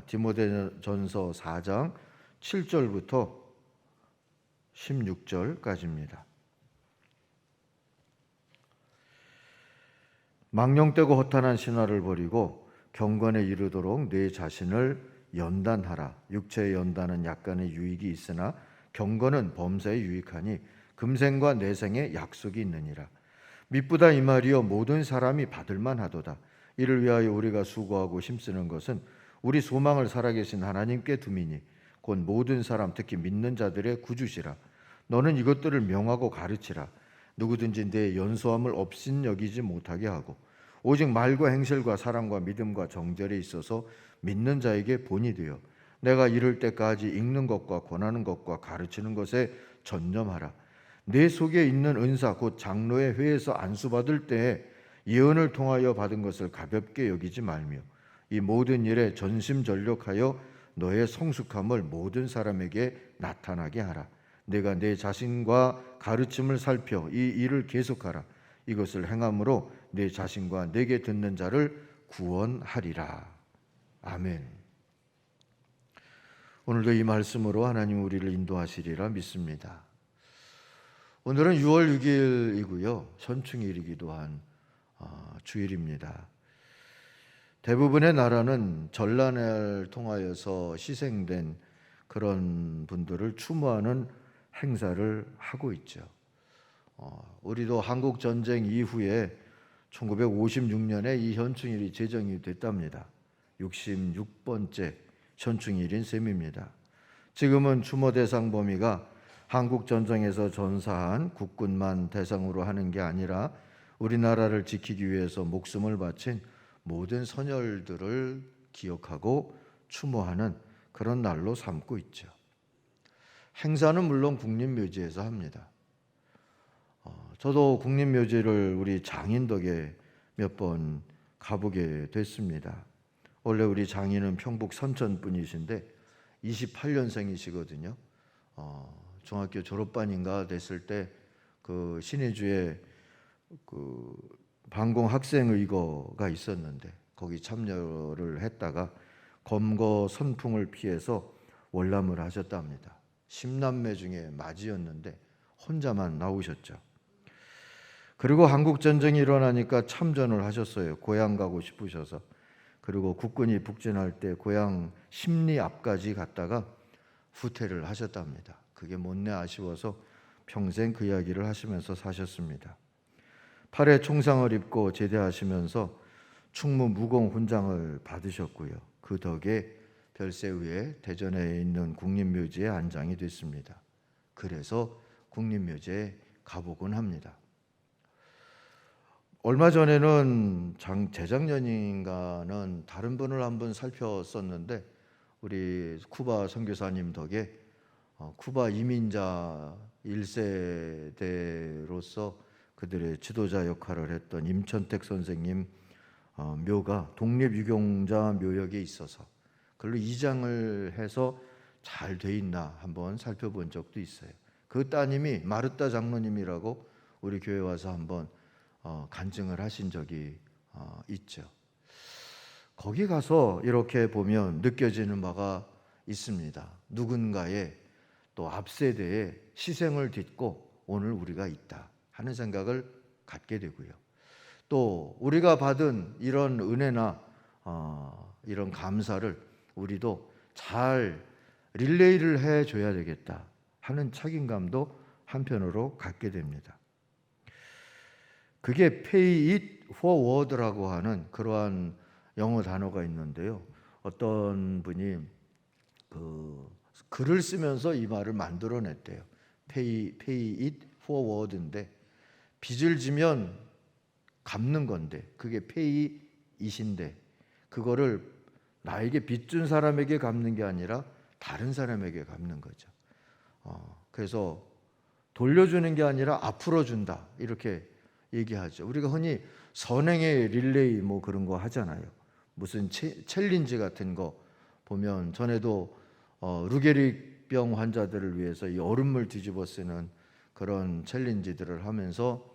디모데전서 4장 7절부터 16절까지입니다. 망령되고 허탄한 신화를 버리고 경건에 이르도록 내 자신을 연단하라. 육체의 연단은 약간의 유익이 있으나 경건은 범사에 유익하니 금생과 내생에 약속이 있느니라. 미쁘다 이 말이여 모든 사람이 받을만 하도다. 이를 위하여 우리가 수고하고 힘쓰는 것은 우리 소망을 살아계신 하나님께 둠이니 곧 모든 사람 특히 믿는 자들의 구주시라. 너는 이것들을 명하고 가르치라. 누구든지 내 연소함을 업신여기지 못하게 하고 오직 말과 행실과 사랑과 믿음과 정절에 있어서 믿는 자에게 본이 되어 내가 이를 때까지 읽는 것과 권하는 것과 가르치는 것에 전념하라. 내 속에 있는 은사 곧 장로의 회에서 안수받을 때에 예언을 통하여 받은 것을 가볍게 여기지 말며 이 모든 일에 전심전력하여 너의 성숙함을 모든 사람에게 나타나게 하라. 내가 내 자신과 가르침을 살펴 이 일을 계속하라. 이것을 행함으로 내 자신과 내게 듣는 자를 구원하리라. 아멘. 오늘도 이 말씀으로 하나님 우리를 인도하시리라 믿습니다. 오늘은 6월 6일이고요. 현충일이기도 한 주일입니다. 대부분의 나라는 전란을 통하여서 희생된 그런 분들을 추모하는 행사를 하고 있죠. 우리도 한국 전쟁 이후에 1956년에 이 현충일이 제정이 됐답니다. 66번째 현충일인 셈입니다. 지금은 추모 대상 범위가 한국 전쟁에서 전사한 국군만 대상으로 하는 게 아니라 우리나라를 지키기 위해서 목숨을 바친 모든 선열들을 기억하고 추모하는 그런 날로 삼고 있죠. 행사는 물론 국립묘지에서 합니다. 저도 국립묘지를 우리 장인 덕에 몇 번 가보게 됐습니다. 원래 우리 장인은 평북 선천 분이신데 28년생이시거든요. 중학교 졸업반인가 됐을 때 그 신의주에 그 반공 학생의거가 있었는데 거기 참여를 했다가 검거 선풍을 피해서 월남을 하셨답니다. 10남매 중에 맞이였는데 혼자만 나오셨죠. 그리고 한국전쟁이 일어나니까 참전을 하셨어요. 고향 가고 싶으셔서. 그리고 국군이 북진할 때 고향 심리 앞까지 갔다가 후퇴를 하셨답니다. 그게 못내 아쉬워서 평생 그 이야기를 하시면서 사셨습니다. 팔에 총상을 입고 제대하시면서 충무 무공 훈장을 받으셨고요. 그 덕에 별세위에 대전에 있는 국립묘지에 안장이 됐습니다. 그래서 국립묘지에 가보곤 합니다. 얼마 전에는 재작년인가는 다른 분을 한번 살폈었는데 우리 쿠바 선교사님 덕에 쿠바 이민자 1세대로서 그들의 지도자 역할을 했던 임천택 선생님 묘가 독립유공자 묘역에 있어서 그걸로 이장을 해서 잘 돼 있나 한번 살펴본 적도 있어요. 그 따님이 마르타 장로님이라고 우리 교회 와서 한번 간증을 하신 적이 있죠. 거기 가서 이렇게 보면 느껴지는 바가 있습니다. 누군가의 또 앞세대의 희생을 딛고 오늘 우리가 있다 하는 생각을 갖게 되고요. 또 우리가 받은 이런 은혜나 이런 감사를 우리도 잘 릴레이를 해줘야 되겠다 하는 책임감도 한편으로 갖게 됩니다. 그게 pay it forward라고 하는 그러한 영어 단어가 있는데요. 어떤 분이 글을 쓰면서 이 말을 만들어냈대요. pay it forward인데 빚을 지면 갚는 건데 그게 pay it인데 그거를 나에게 빚 준 사람에게 갚는 게 아니라 다른 사람에게 갚는 거죠. 그래서 돌려주는 게 아니라 앞으로 준다 이렇게 얘기하죠. 우리가 흔히 선행의 릴레이 뭐 그런 거 하잖아요. 무슨 챌린지 같은 거 보면 전에도 루게릭병 환자들을 위해서 이 얼음물 뒤집어 쓰는 그런 챌린지들을 하면서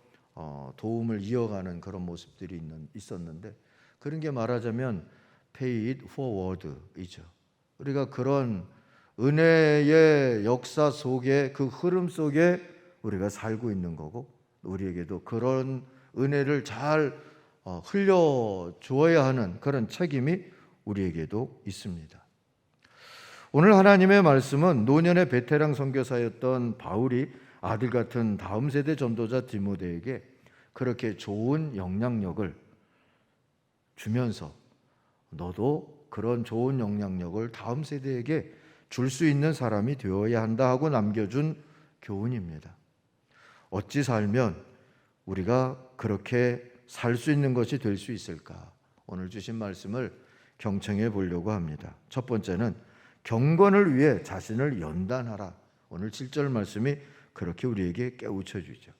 도움을 이어가는 그런 모습들이 있었는데 그런 게 말하자면 pay it forward이죠. 우리가 그런 은혜의 역사 속에, 그 흐름 속에 우리가 살고 있는 거고, 우리에게도 그런 은혜를 잘 흘려주어야 하는 그런 책임이 우리에게도 있습니다. 오늘 하나님의 말씀은 노년의 베테랑 선교사였던 바울이 아들 같은 다음 세대 전도자 디모데에게 그렇게 좋은 영향력을 주면서 너도 그런 좋은 영향력을 다음 세대에게 줄 수 있는 사람이 되어야 한다 하고 남겨준 교훈입니다. 어찌 살면 우리가 그렇게 살 수 있는 것이 될 수 있을까? 오늘 주신 말씀을 경청해 보려고 합니다. 첫 번째는 경건을 위해 자신을 연단하라. 오늘 7절 말씀이 그렇게 우리에게 깨우쳐 주죠.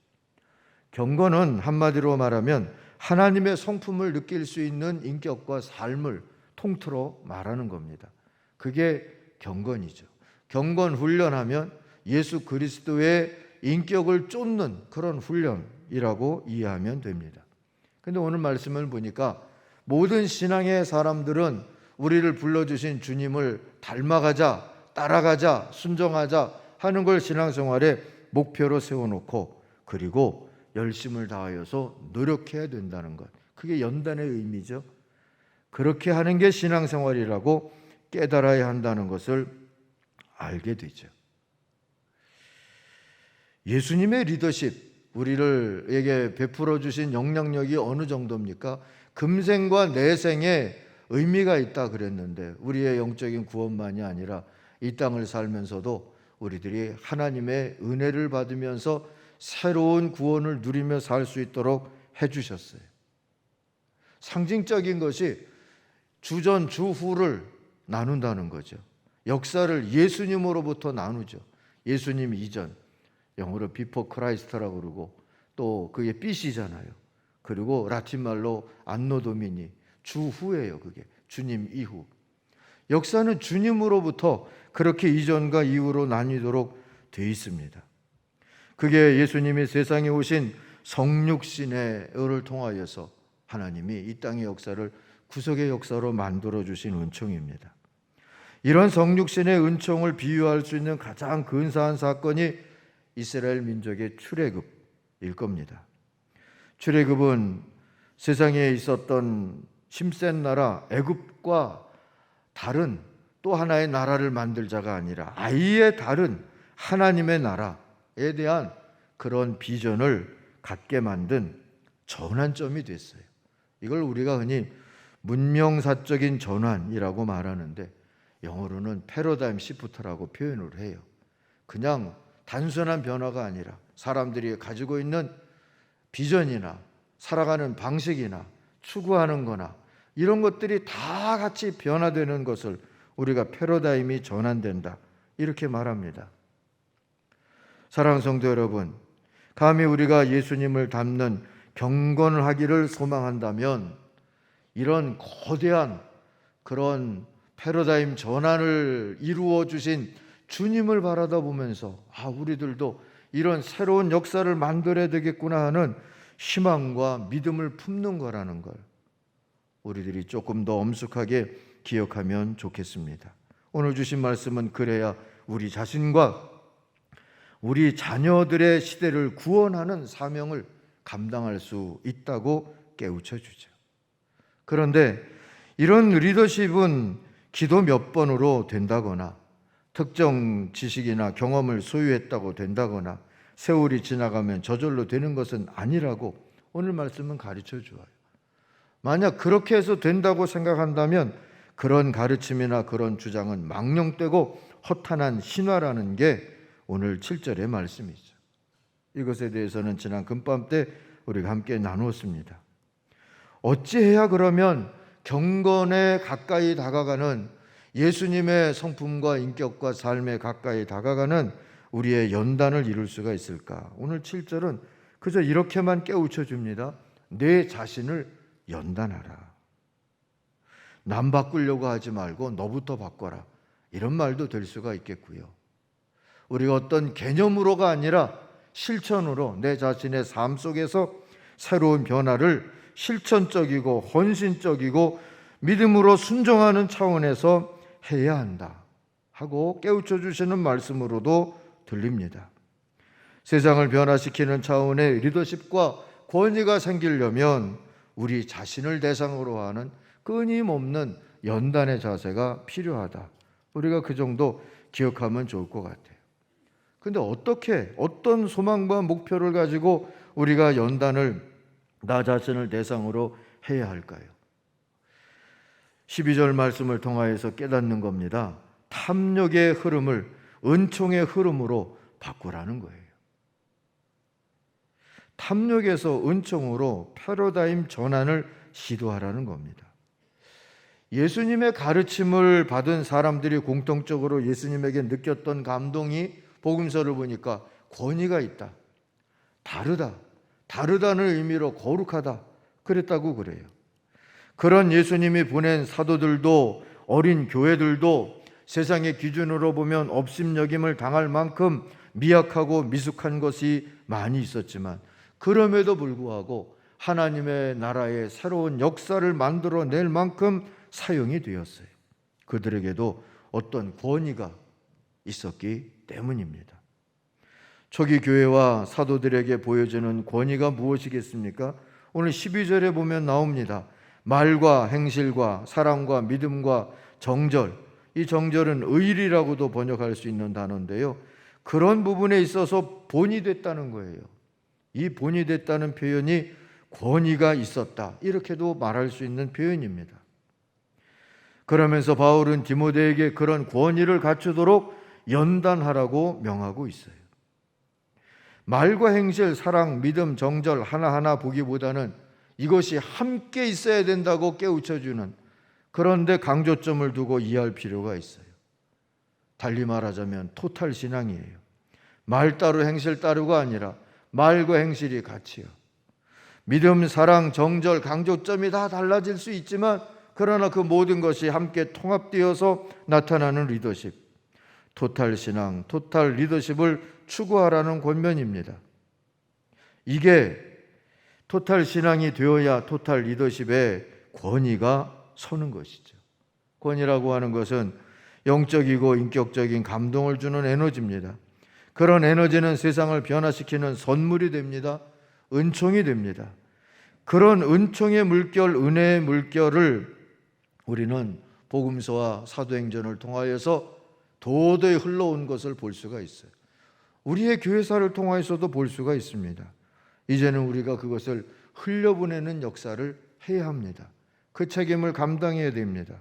경건은 한마디로 말하면 하나님의 성품을 느낄 수 있는 인격과 삶을 통틀어 말하는 겁니다. 그게 경건이죠. 경건 훈련하면 예수 그리스도의 인격을 쫓는 그런 훈련이라고 이해하면 됩니다. 근데 오늘 말씀을 보니까 모든 신앙의 사람들은 우리를 불러주신 주님을 닮아가자, 따라가자, 순종하자 하는 걸 신앙생활의 목표로 세워놓고, 그리고 열심을 다하여서 노력해야 된다는 것, 그게 연단의 의미죠. 그렇게 하는 게 신앙생활이라고 깨달아야 한다는 것을 알게 되죠. 예수님의 리더십, 우리에게 베풀어 주신 영향력이 어느 정도입니까? 금생과 내생에 의미가 있다 그랬는데, 우리의 영적인 구원만이 아니라 이 땅을 살면서도 우리들이 하나님의 은혜를 받으면서 새로운 구원을 누리며 살 수 있도록 해주셨어요. 상징적인 것이 주전 주후를 나눈다는 거죠. 역사를 예수님으로부터 나누죠. 예수님 이전, 영어로 비포 크라이스트라고 그러고, 또 그게 BC잖아요. 그리고 라틴말로 안노 도미니, 주후예요. 그게 주님 이후. 역사는 주님으로부터 그렇게 이전과 이후로 나뉘도록 되어 있습니다. 그게 예수님이 세상에 오신 성육신의 을 통하여서 하나님이 이 땅의 역사를 구속의 역사로 만들어 주신 은총입니다. 이런 성육신의 은총을 비유할 수 있는 가장 근사한 사건이 이스라엘 민족의 출애굽일 겁니다. 출애굽은 세상에 있었던 힘센 나라 애굽과 다른 또 하나의 나라를 만들자가 아니라 아예 다른 하나님의 나라에 대한 그런 비전을 갖게 만든 전환점이 됐어요. 이걸 우리가 흔히 문명사적인 전환이라고 말하는데, 영어로는 패러다임 시프트라고 표현을 해요. 그냥 단순한 변화가 아니라 사람들이 가지고 있는 비전이나 살아가는 방식이나 추구하는 거나 이런 것들이 다 같이 변화되는 것을 우리가 패러다임이 전환된다, 이렇게 말합니다. 사랑하는 성도 여러분, 감히 우리가 예수님을 닮는 경건을 하기를 소망한다면 이런 거대한 그런 패러다임 전환을 이루어 주신 주님을 바라다 보면서 우리들도 이런 새로운 역사를 만들어야 되겠구나 하는 희망과 믿음을 품는 거라는 걸 우리들이 조금 더 엄숙하게 기억하면 좋겠습니다. 오늘 주신 말씀은 그래야 우리 자신과 우리 자녀들의 시대를 구원하는 사명을 감당할 수 있다고 깨우쳐 주죠. 그런데 이런 리더십은 기도 몇 번으로 된다거나 특정 지식이나 경험을 소유했다고 된다거나 세월이 지나가면 저절로 되는 것은 아니라고 오늘 말씀은 가르쳐 주어요. 만약 그렇게 해서 된다고 생각한다면 그런 가르침이나 그런 주장은 망령되고 허탄한 신화라는 게 오늘 7절의 말씀이죠. 이것에 대해서는 지난 금밤 때 우리가 함께 나누었습니다. 어찌해야 그러면 경건에 가까이 다가가는, 예수님의 성품과 인격과 삶에 가까이 다가가는 우리의 연단을 이룰 수가 있을까? 오늘 7절은 그저 이렇게만 깨우쳐 줍니다. 내 자신을 연단하라. 남 바꾸려고 하지 말고 너부터 바꿔라. 이런 말도 될 수가 있겠고요. 우리가 어떤 개념으로가 아니라 실천으로 내 자신의 삶 속에서 새로운 변화를 실천적이고 헌신적이고 믿음으로 순종하는 차원에서 해야 한다 하고 깨우쳐 주시는 말씀으로도 들립니다. 세상을 변화시키는 차원의 리더십과 권위가 생기려면 우리 자신을 대상으로 하는 끊임없는 연단의 자세가 필요하다. 우리가 그 정도 기억하면 좋을 것 같아요. 근데 어떤 소망과 목표를 가지고 우리가 연단을 나 자신을 대상으로 해야 할까요? 12절 말씀을 통하여서 깨닫는 겁니다. 탐욕의 흐름을 은총의 흐름으로 바꾸라는 거예요. 탐욕에서 은총으로 패러다임 전환을 시도하라는 겁니다. 예수님의 가르침을 받은 사람들이 공통적으로 예수님에게 느꼈던 감동이 복음서를 보니까 권위가 있다, 다르다는 의미로 거룩하다 그랬다고 그래요. 그런 예수님이 보낸 사도들도 어린 교회들도 세상의 기준으로 보면 업신여김을 당할 만큼 미약하고 미숙한 것이 많이 있었지만 그럼에도 불구하고 하나님의 나라의 새로운 역사를 만들어낼 만큼 사용이 되었어요. 그들에게도 어떤 권위가 있었기 때문입니다. 초기 교회와 사도들에게 보여주는 권위가 무엇이겠습니까? 오늘 12절에 보면 나옵니다. 말과 행실과 사랑과 믿음과 정절, 이 정절은 의리라고도 번역할 수 있는 단어인데요, 그런 부분에 있어서 본이 됐다는 거예요. 이 본이 됐다는 표현이 권위가 있었다, 이렇게도 말할 수 있는 표현입니다. 그러면서 바울은 디모데에게 그런 권위를 갖추도록 연단하라고 명하고 있어요. 말과 행실, 사랑, 믿음, 정절 하나하나 보기보다는 이것이 함께 있어야 된다고 깨우쳐주는, 그런데 강조점을 두고 이해할 필요가 있어요. 달리 말하자면 토탈 신앙이에요. 말 따로 행실 따로가 아니라 말과 행실이 같이요. 믿음, 사랑, 정절, 강조점이 다 달라질 수 있지만 그러나 그 모든 것이 함께 통합되어서 나타나는 리더십, 토탈 신앙, 토탈 리더십을 추구하라는 권면입니다. 이게 토탈 신앙이 되어야 토탈 리더십의 권위가 서는 것이죠. 권위라고 하는 것은 영적이고 인격적인 감동을 주는 에너지입니다. 그런 에너지는 세상을 변화시키는 선물이 됩니다. 은총이 됩니다. 그런 은총의 물결, 은혜의 물결을 우리는 복음서와 사도행전을 통하여서 도도히 흘러온 것을 볼 수가 있어요. 우리의 교회사를 통하여서도 볼 수가 있습니다. 이제는 우리가 그것을 흘려보내는 역사를 해야 합니다. 그 책임을 감당해야 됩니다.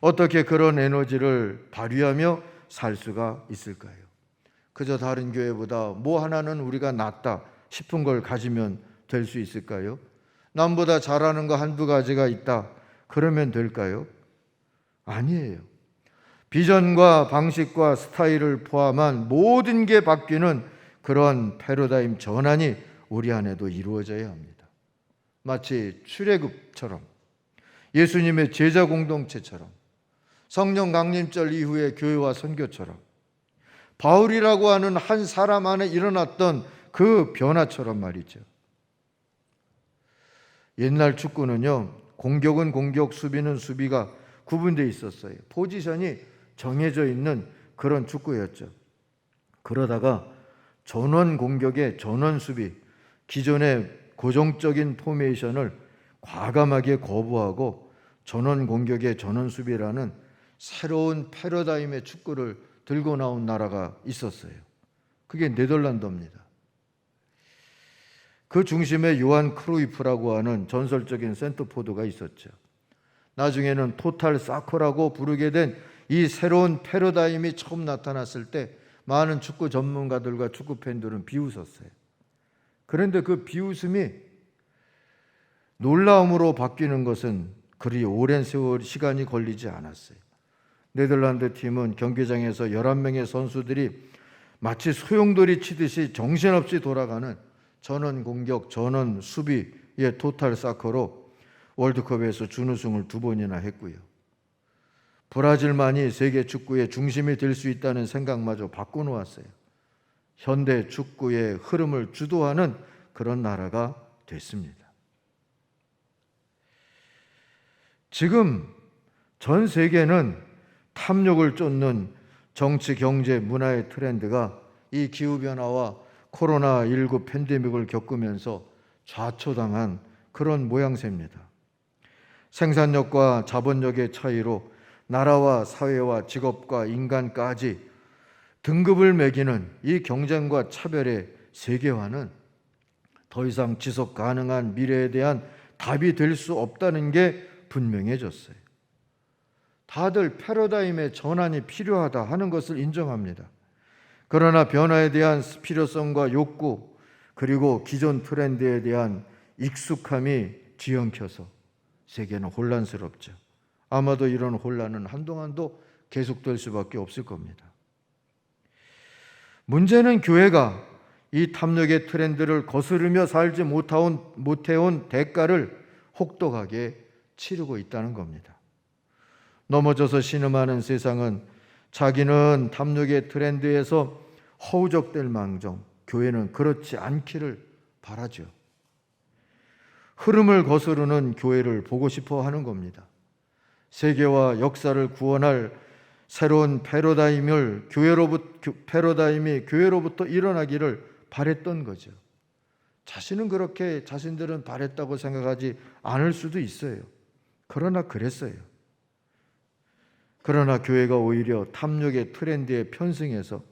어떻게 그런 에너지를 발휘하며 살 수가 있을까요? 그저 다른 교회보다 뭐 하나는 우리가 낫다 싶은 걸 가지면 될 수 있을까요? 남보다 잘하는 거 한두 가지가 있다 그러면 될까요? 아니에요. 비전과 방식과 스타일을 포함한 모든 게 바뀌는 그런 패러다임 전환이 우리 안에도 이루어져야 합니다. 마치 출애굽처럼, 예수님의 제자 공동체처럼, 성령 강림절 이후의 교회와 선교처럼, 바울이라고 하는 한 사람 안에 일어났던 그 변화처럼 말이죠. 옛날 축구는요, 공격은 공격, 수비는 수비가 구분되어 있었어요. 포지션이 정해져 있는 그런 축구였죠. 그러다가 전원 공격에 전원 수비, 기존의 고정적인 포메이션을 과감하게 거부하고 전원 공격에 전원 수비라는 새로운 패러다임의 축구를 들고 나온 나라가 있었어요. 그게 네덜란드입니다. 그 중심에 요한 크루이프라고 하는 전설적인 센터포드가 있었죠. 나중에는 토탈 사커라고 부르게 된 이 새로운 패러다임이 처음 나타났을 때 많은 축구 전문가들과 축구 팬들은 비웃었어요. 그런데 그 비웃음이 놀라움으로 바뀌는 것은 그리 오랜 세월 시간이 걸리지 않았어요. 네덜란드 팀은 경기장에서 11명의 선수들이 마치 소용돌이 치듯이 정신없이 돌아가는 전원 공격, 전원 수비의 토탈 사커로 월드컵에서 준우승을 2번이나 했고요. 브라질만이 세계 축구의 중심이 될 수 있다는 생각마저 바꿔놓았어요. 현대 축구의 흐름을 주도하는 그런 나라가 됐습니다. 지금 전 세계는 탐욕을 쫓는 정치, 경제, 문화의 트렌드가 이 기후변화와 코로나19 팬데믹을 겪으면서 좌초당한 그런 모양새입니다. 생산력과 자본력의 차이로 나라와 사회와 직업과 인간까지 등급을 매기는 이 경쟁과 차별의 세계화는 더 이상 지속 가능한 미래에 대한 답이 될 수 없다는 게 분명해졌어요. 다들 패러다임의 전환이 필요하다 하는 것을 인정합니다. 그러나 변화에 대한 필요성과 욕구, 그리고 기존 트렌드에 대한 익숙함이 뒤엉켜서 세계는 혼란스럽죠. 아마도 이런 혼란은 한동안도 계속될 수밖에 없을 겁니다. 문제는 교회가 이 탐욕의 트렌드를 거스르며 살지 못해온 대가를 혹독하게 치르고 있다는 겁니다. 넘어져서 신음하는 세상은 자기는 탐욕의 트렌드에서 허우적될 망정 교회는 그렇지 않기를 바라죠. 흐름을 거스르는 교회를 보고 싶어 하는 겁니다. 세계와 역사를 구원할 새로운 패러다임이 교회로부터 일어나기를 바랬던 거죠. 자신들은 바랬다고 생각하지 않을 수도 있어요. 그러나 그랬어요. 그러나 교회가 오히려 탐욕의 트렌드에 편승해서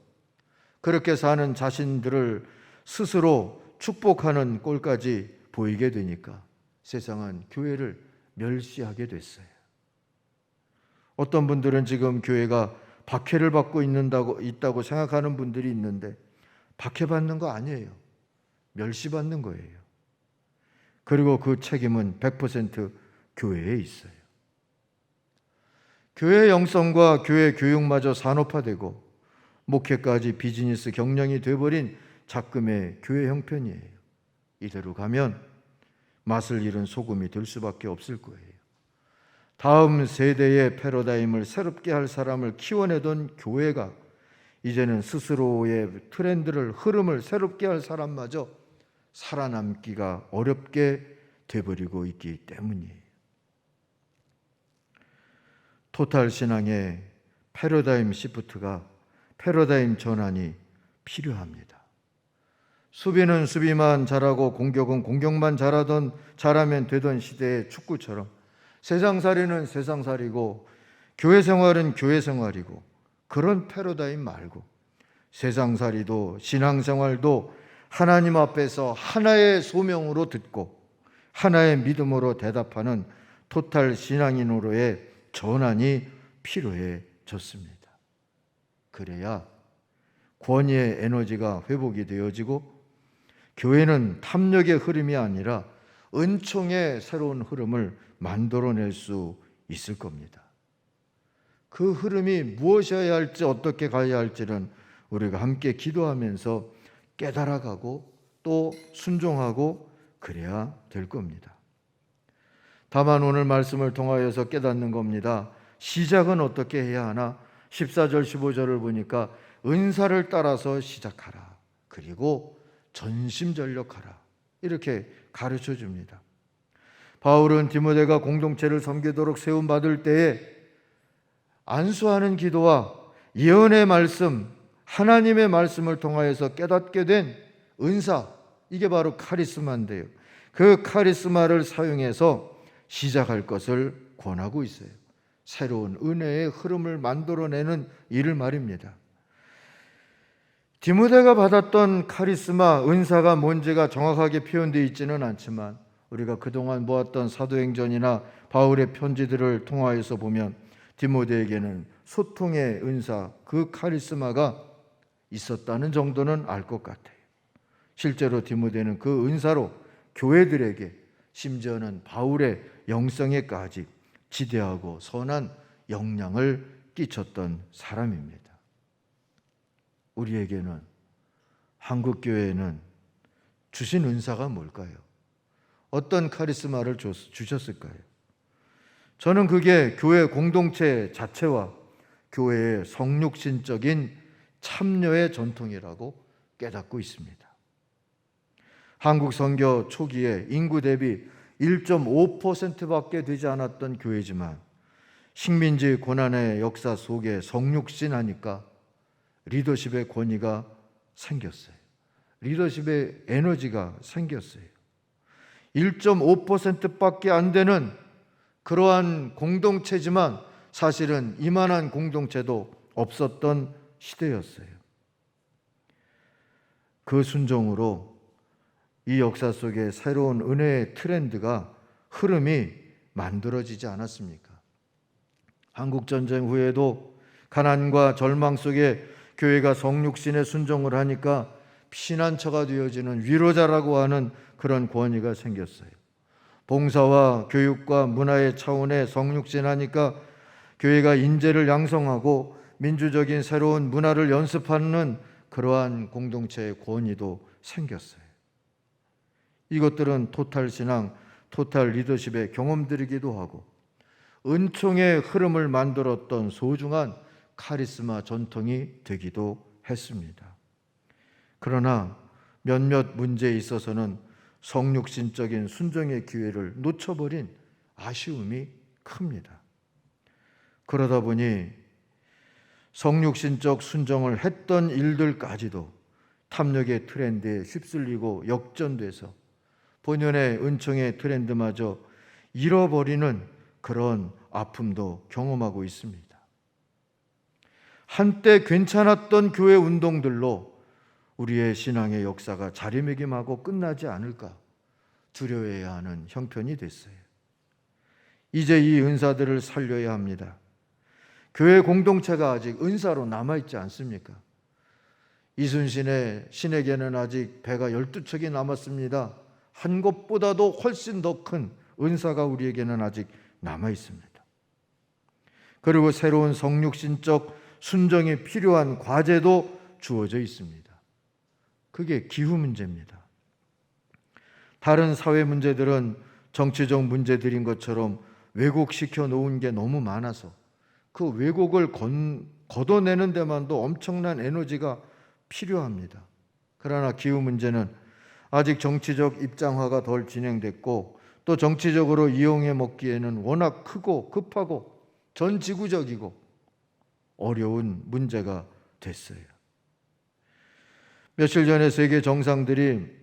그렇게 사는 자신들을 스스로 축복하는 꼴까지 보이게 되니까 세상은 교회를 멸시하게 됐어요. 어떤 분들은 지금 교회가 박해를 받고 있다고 생각하는 분들이 있는데 박해받는 거 아니에요. 멸시받는 거예요. 그리고 그 책임은 100% 교회에 있어요. 교회 영성과 교회 교육마저 산업화되고 목회까지 비즈니스 경영이 돼버린 작금의 교회 형편이에요. 이대로 가면 맛을 잃은 소금이 될 수밖에 없을 거예요. 다음 세대의 패러다임을 새롭게 할 사람을 키워내던 교회가 이제는 스스로의 흐름을 새롭게 할 사람마저 살아남기가 어렵게 돼버리고 있기 때문이에요. 토탈 신앙의 패러다임 시프트가 패러다임 전환이 필요합니다. 수비는 수비만 잘하고 공격은 공격만 잘하면 되던 시대의 축구처럼 세상살이는 세상살이고 교회 생활은 교회 생활이고 그런 패러다임 말고 세상살이도 신앙생활도 하나님 앞에서 하나의 소명으로 듣고 하나의 믿음으로 대답하는 토탈 신앙인으로의 전환이 필요해졌습니다. 그래야 권위의 에너지가 회복이 되어지고 교회는 탐욕의 흐름이 아니라 은총의 새로운 흐름을 만들어낼 수 있을 겁니다. 그 흐름이 무엇이어야 할지 어떻게 가야 할지는 우리가 함께 기도하면서 깨달아가고 또 순종하고 그래야 될 겁니다. 다만 오늘 말씀을 통하여서 깨닫는 겁니다. 시작은 어떻게 해야 하나? 14절 15절을 보니까 은사를 따라서 시작하라. 그리고 전심전력하라. 이렇게 가르쳐 줍니다. 바울은 디모데가 공동체를 섬기도록 세움받을 때에 안수하는 기도와 예언의 말씀, 하나님의 말씀을 통하여서 깨닫게 된 은사, 이게 바로 카리스마인데요. 그 카리스마를 사용해서 시작할 것을 권하고 있어요. 새로운 은혜의 흐름을 만들어내는 일을 말입니다. 디모데가 받았던 카리스마, 은사가 뭔지가 정확하게 표현되어 있지는 않지만 우리가 그동안 모았던 사도행전이나 바울의 편지들을 통하여서 보면 디모데에게는 소통의 은사, 그 카리스마가 있었다는 정도는 알 것 같아요. 실제로 디모데는 그 은사로 교회들에게 심지어는 바울의 영성에까지 지대하고 선한 영향을 끼쳤던 사람입니다. 우리에게는 한국교회는 주신 은사가 뭘까요? 어떤 카리스마를 주셨을까요? 저는 그게 교회 공동체 자체와 교회의 성육신적인 참여의 전통이라고 깨닫고 있습니다. 한국 선교 초기에 인구 대비 1.5%밖에 되지 않았던 교회지만 식민지 고난의 역사 속에 성육신 하니까 리더십의 권위가 생겼어요. 리더십의 에너지가 생겼어요. 1.5%밖에 안 되는 그러한 공동체지만 사실은 이만한 공동체도 없었던 시대였어요. 그 순종으로 이 역사 속에 새로운 은혜의 트렌드가, 흐름이 만들어지지 않았습니까? 한국전쟁 후에도 가난과 절망 속에 교회가 성육신에 순종을 하니까 피난처가 되어지는 위로자라고 하는 그런 권위가 생겼어요. 봉사와 교육과 문화의 차원의 성육신하니까 교회가 인재를 양성하고 민주적인 새로운 문화를 연습하는 그러한 공동체의 권위도 생겼어요. 이것들은 토탈 신앙, 토탈 리더십의 경험들이기도 하고 은총의 흐름을 만들었던 소중한 카리스마 전통이 되기도 했습니다. 그러나 몇몇 문제에 있어서는 성육신적인 순종의 기회를 놓쳐버린 아쉬움이 큽니다. 그러다 보니 성육신적 순종을 했던 일들까지도 탐욕의 트렌드에 휩쓸리고 역전돼서 본연의 은총의 트렌드마저 잃어버리는 그런 아픔도 경험하고 있습니다. 한때 괜찮았던 교회 운동들로 우리의 신앙의 역사가 자리매김하고 끝나지 않을까 두려워해야 하는 형편이 됐어요. 이제 이 은사들을 살려야 합니다. 교회 공동체가 아직 은사로 남아있지 않습니까? 이순신의 신에게는 아직 배가 12척이 남았습니다. 한 것보다도 훨씬 더 큰 은사가 우리에게는 아직 남아있습니다. 그리고 새로운 성육신적 순종이 필요한 과제도 주어져 있습니다. 그게 기후 문제입니다. 다른 사회 문제들은 정치적 문제들인 것처럼 왜곡시켜 놓은 게 너무 많아서 그 왜곡을 걷어내는 데만도 엄청난 에너지가 필요합니다. 그러나 기후 문제는 아직 정치적 입장화가 덜 진행됐고 또 정치적으로 이용해 먹기에는 워낙 크고 급하고 전 지구적이고 어려운 문제가 됐어요. 며칠 전에 세계 정상들이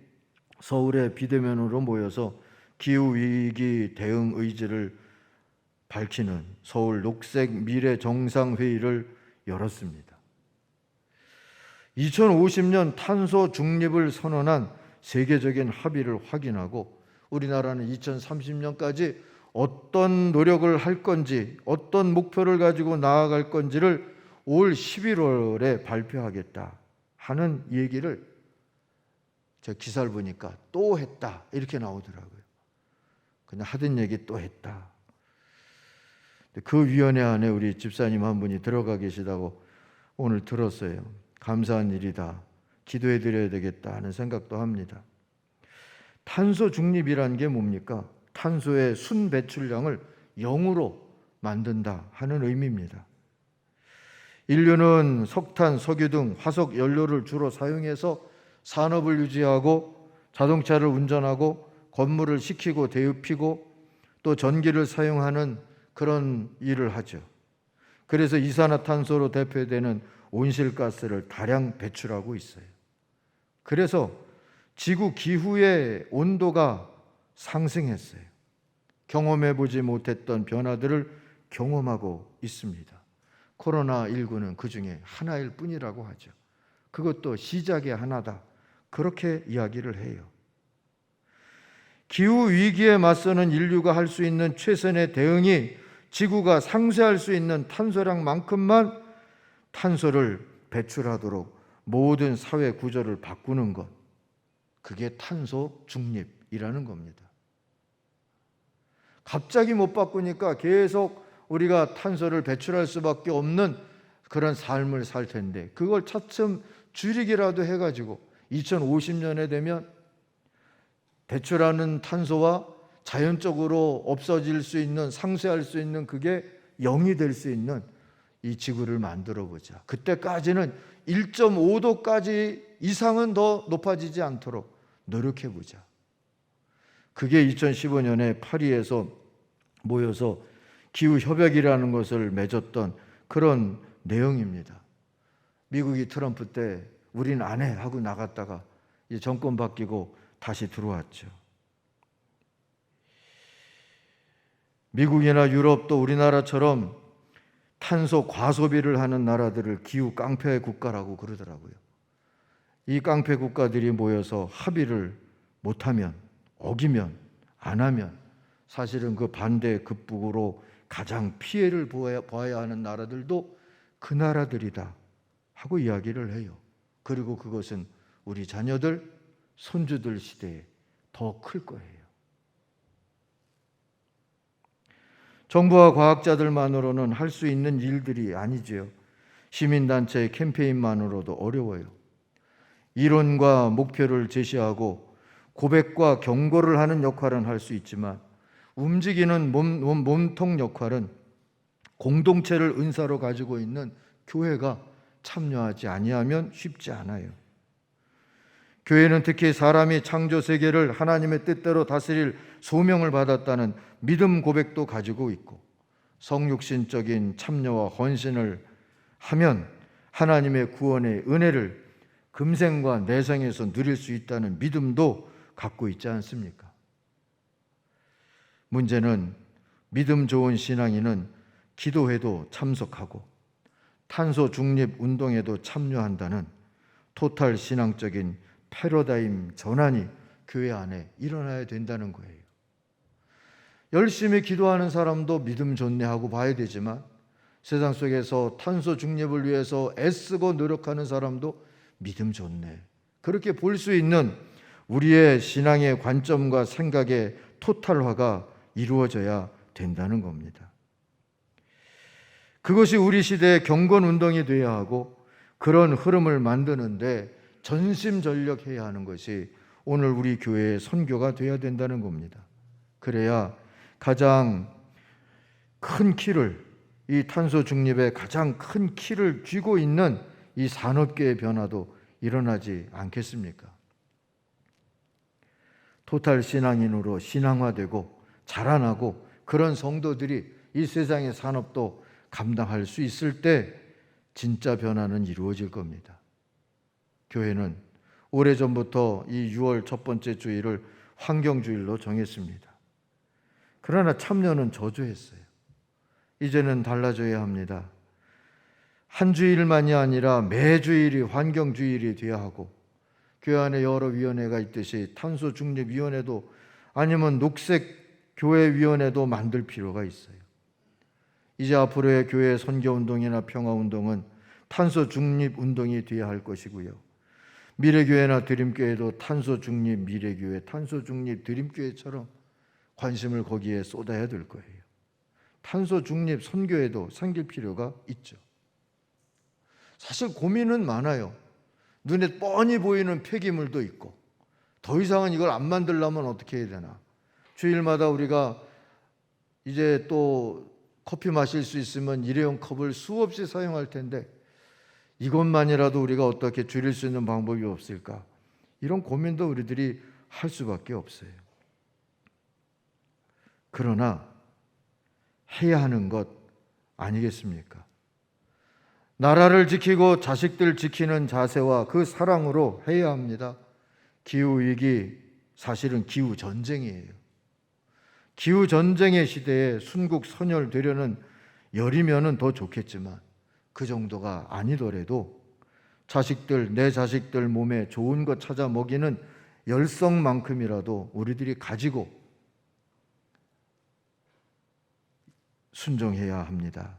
서울의 비대면으로 모여서 기후위기 대응 의지를 밝히는 서울 녹색 미래 정상회의를 열었습니다. 2050년 탄소 중립을 선언한 세계적인 합의를 확인하고 우리나라는 2030년까지 어떤 노력을 할 건지, 어떤 목표를 가지고 나아갈 건지를 올 11월에 발표하겠다 하는 얘기를 제가 기사를 보니까 또 했다 이렇게 나오더라고요. 그냥 하던 얘기 또 했다. 그 위원회 안에 우리 집사님 한 분이 들어가 계시다고 오늘 들었어요. 감사한 일이다. 기도해 드려야 되겠다 하는 생각도 합니다. 탄소 중립이라는 게 뭡니까? 탄소의 순 배출량을 0으로 만든다 하는 의미입니다. 인류는 석탄, 석유 등 화석 연료를 주로 사용해서 산업을 유지하고 자동차를 운전하고 건물을 식히고 데우피고 또 전기를 사용하는 그런 일을 하죠. 그래서 이산화탄소로 대표되는 온실가스를 다량 배출하고 있어요. 그래서 지구 기후의 온도가 상승했어요. 경험해보지 못했던 변화들을 경험하고 있습니다. 코로나19는 그 중에 하나일 뿐이라고 하죠. 그것도 시작의 하나다. 그렇게 이야기를 해요. 기후위기에 맞서는 인류가 할 수 있는 최선의 대응이 지구가 상쇄할 수 있는 탄소량만큼만 탄소를 배출하도록 모든 사회 구조를 바꾸는 것, 그게 탄소 중립이라는 겁니다. 갑자기 못 바꾸니까 계속 우리가 탄소를 배출할 수밖에 없는 그런 삶을 살 텐데 그걸 차츰 줄이기라도 해가지고 2050년에 되면 배출하는 탄소와 자연적으로 없어질 수 있는, 상쇄할 수 있는 그게 0이 될 수 있는 이 지구를 만들어 보자. 그때까지는 1.5도까지 이상은 더 높아지지 않도록 노력해 보자. 그게 2015년에 파리에서 모여서 기후협약이라는 것을 맺었던 그런 내용입니다. 미국이 트럼프 때 우리는 안 해 하고 나갔다가 이제 정권 바뀌고 다시 들어왔죠. 미국이나 유럽도 우리나라처럼 탄소 과소비를 하는 나라들을 기후 깡패 국가라고 그러더라고요. 이 깡패 국가들이 모여서 합의를 못하면, 어기면, 안 하면 사실은 그 반대 극복으로 가장 피해를 봐야 하는 나라들도 그 나라들이다 하고 이야기를 해요. 그리고 그것은 우리 자녀들, 손주들 시대에 더 클 거예요. 정부와 과학자들만으로는 할 수 있는 일들이 아니지요. 시민단체의 캠페인만으로도 어려워요. 이론과 목표를 제시하고 고백과 경고를 하는 역할은 할 수 있지만 움직이는 몸통 역할은 공동체를 은사로 가지고 있는 교회가 참여하지 아니하면 쉽지 않아요. 교회는 특히 사람이 창조 세계를 하나님의 뜻대로 다스릴 소명을 받았다는 믿음 고백도 가지고 있고, 성육신적인 참여와 헌신을 하면 하나님의 구원의 은혜를 금생과 내생에서 누릴 수 있다는 믿음도 갖고 있지 않습니까? 문제는 믿음 좋은 신앙인은 기도회도 참석하고 탄소 중립 운동에도 참여한다는 토탈 신앙적인 패러다임 전환이 교회 안에 일어나야 된다는 거예요. 열심히 기도하는 사람도 믿음 좋네 하고 봐야 되지만 세상 속에서 탄소 중립을 위해서 애쓰고 노력하는 사람도 믿음 좋네, 그렇게 볼 수 있는 우리의 신앙의 관점과 생각의 토탈화가 이루어져야 된다는 겁니다. 그것이 우리 시대의 경건운동이 되어야 하고, 그런 흐름을 만드는데 전심전력해야 하는 것이 오늘 우리 교회의 선교가 되어야 된다는 겁니다. 그래야 가장 큰 키를, 이 탄소 중립의 가장 큰 키를 쥐고 있는 이 산업계의 변화도 일어나지 않겠습니까? 토탈 신앙인으로 신앙화되고 자라나고 그런 성도들이 이 세상의 산업도 감당할 수 있을 때 진짜 변화는 이루어질 겁니다. 교회는 오래전부터 이 6월 첫 번째 주일을 환경주일로 정했습니다. 그러나 참여는 저조했어요. 이제는 달라져야 합니다. 한 주일만이 아니라 매주일이 환경주일이 되어야 하고, 교회 안에 여러 위원회가 있듯이 탄소중립위원회도 아니면 녹색교회위원회도 만들 필요가 있어요. 이제 앞으로의 교회 선교운동이나 평화운동은 탄소중립운동이 되어야 할 것이고요. 미래교회나 드림교회도 탄소중립 미래교회, 탄소중립 드림교회처럼 관심을 거기에 쏟아야 될 거예요. 탄소중립 선교회도 생길 필요가 있죠. 사실 고민은 많아요. 눈에 뻔히 보이는 폐기물도 있고, 더 이상은 이걸 안 만들려면 어떻게 해야 되나. 주일마다 우리가 이제 또 커피 마실 수 있으면 일회용 컵을 수없이 사용할 텐데 이것만이라도 우리가 어떻게 줄일 수 있는 방법이 없을까? 이런 고민도 우리들이 할 수밖에 없어요. 그러나 해야 하는 것 아니겠습니까? 나라를 지키고 자식들 지키는 자세와 그 사랑으로 해야 합니다. 기후위기, 사실은 기후전쟁이에요. 기후전쟁의 시대에 순국선열되려는 열이면은 더 좋겠지만 그 정도가 아니더라도 자식들, 내 자식들 몸에 좋은 것 찾아 먹이는 열성만큼이라도 우리들이 가지고 순종해야 합니다.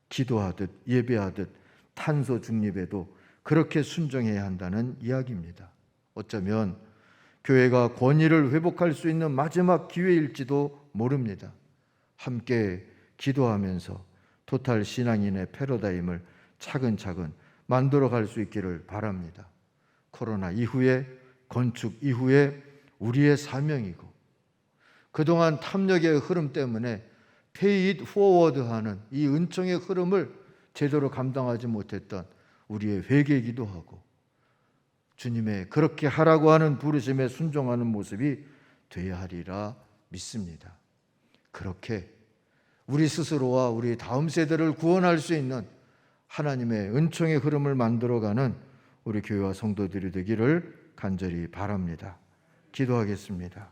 기도하듯 예배하듯 탄소 중립에도 그렇게 순종해야 한다는 이야기입니다. 어쩌면 교회가 권위를 회복할 수 있는 마지막 기회일지도 모릅니다. 함께 기도하면서 토탈 신앙인의 패러다임을 차근차근 만들어갈 수 있기를 바랍니다. 코로나 이후에, 건축 이후에 우리의 사명이고, 그동안 탐욕의 흐름 때문에 pay it forward 하는 이 은총의 흐름을 제대로 감당하지 못했던 우리의 회개이기도 하고, 주님의 그렇게 하라고 하는 부르심에 순종하는 모습이 되어야 하리라 믿습니다. 그렇게 우리 스스로와 우리 다음 세대를 구원할 수 있는 하나님의 은총의 흐름을 만들어가는 우리 교회와 성도들이 되기를 간절히 바랍니다. 기도하겠습니다.